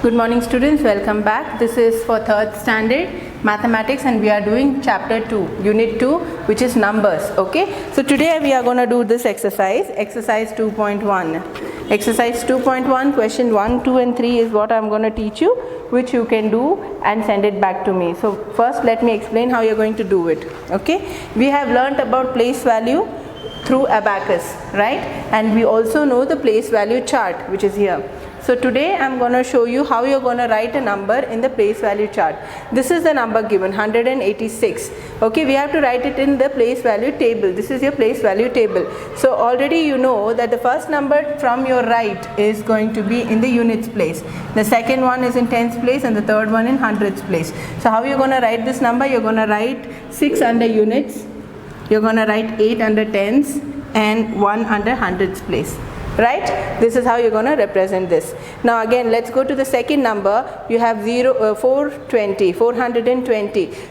Good morning students, welcome back. This is for 3rd standard mathematics and we are doing chapter 2, unit 2, which is numbers. Okay, so today we are going to do this exercise 2.1. Exercise 2.1, question 1, 2 and 3 is what I am going to teach you, which you can do and send it back to me. So first let me explain how you are going to do it. Okay, we have learnt about place value through abacus, right? And we also know the place value chart, which is here. So today I am going to show you how you are going to write a number in the place value chart. This is the number given, 186. Okay, we have to write it in the place value table. This is your place value table. So already you know that the first number from your right is going to be in the units place. The second one is in tens place and the third one in hundreds place. So how you are going to write this number? You are going to write 6 under units, you are going to write 8 under tens and 1 under hundreds place. Right? This is how you're going to represent this. Now again, let's go to the second number. You have 420.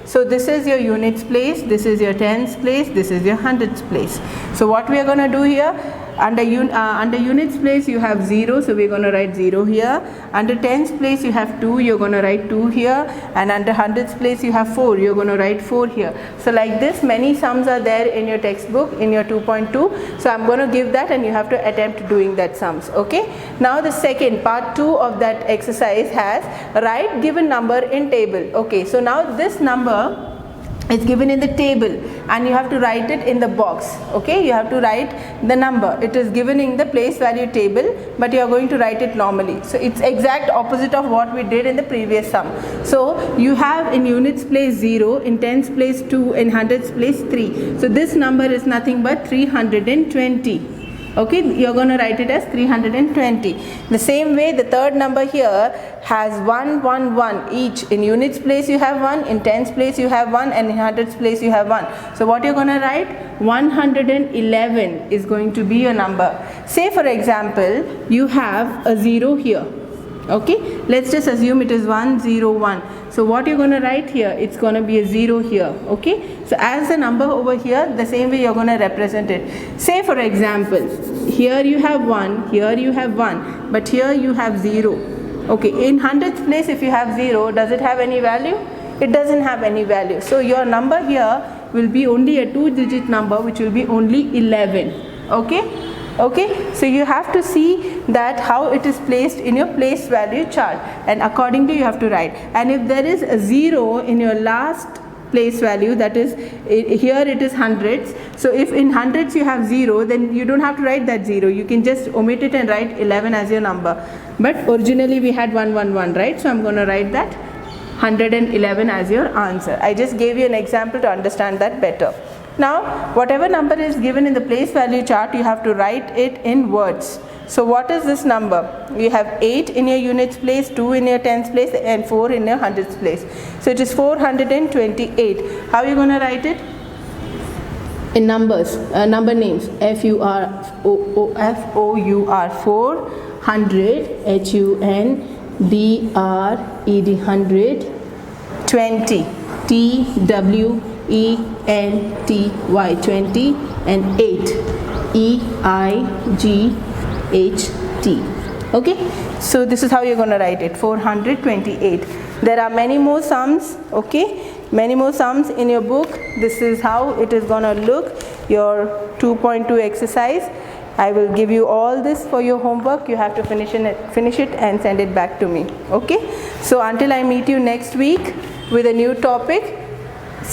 So this is your units place, this is your tens place, this is your hundreds place. So what we are going to do here, under units place you have 0, so we're going to write 0 here. Under tens place you have 2, you're going to write 2 here. And under hundreds place you have 4, you're going to write 4 here. So like this, many sums are there in your textbook in your 2.2. So I'm going to give that and you have to attempt doing that sums. Okay, now the second part 2 of that exercise has write given number in table. Okay, so now this number is given in the table and you have to write it in the box. Okay, you have to write the number. It is given in the place value table, but you are going to write it normally. So it's exact opposite of what we did in the previous sum. So you have in units place 0, in tens place 2, in hundreds place 3. So this number is nothing but 320. Okay, you are going to write it as 320. The same way the third number here has 1, 1, 1 each. In units place you have 1, in tens place you have 1 and in hundreds place you have 1. So what you are going to write? 111 is going to be your number. Say for example you have a 0 here. Okay, let's just assume it is 101. So what you're going to write here, it's going to be a 0 here. Okay, so as the number over here, the same way you're going to represent it. Say for example, here you have 1, here you have 1, but here you have 0. Okay, in hundreds place if you have 0, does it have any value? It doesn't have any value. So your number here will be only a 2-digit number, which will be only 11. Okay. Okay, so you have to see that how it is placed in your place value chart and accordingly you have to write. And if there is a 0 in your last place value, that is here it is hundreds, so if in hundreds you have 0, then you don't have to write that 0, you can just omit it and write 11 as your number. But originally we had 111, right? So I'm going to write that 111 as your answer. I just gave you an example to understand that better. Now whatever number is given in the place value chart, you have to write it in words. So what is this number? You have 8 in your units place, 2 in your tens place and 4 in your hundreds place. So it is 428. How are you going to write it? In numbers, number names. FOUR 400, HUNDRED 100, 20 TWENTY 20 and 8 EIGHT. Okay, so this is how you're going to write it, 428. There are many more sums. Okay, many more sums in your book. This is how it is going to look, your 2.2 exercise. I will give you all this for your homework. You have to finish it and send it back to me. Okay, so until I meet you next week with a new topic,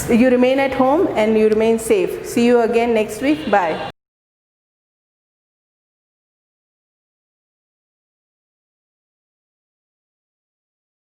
you remain at home and you remain safe. See you again next week. Bye.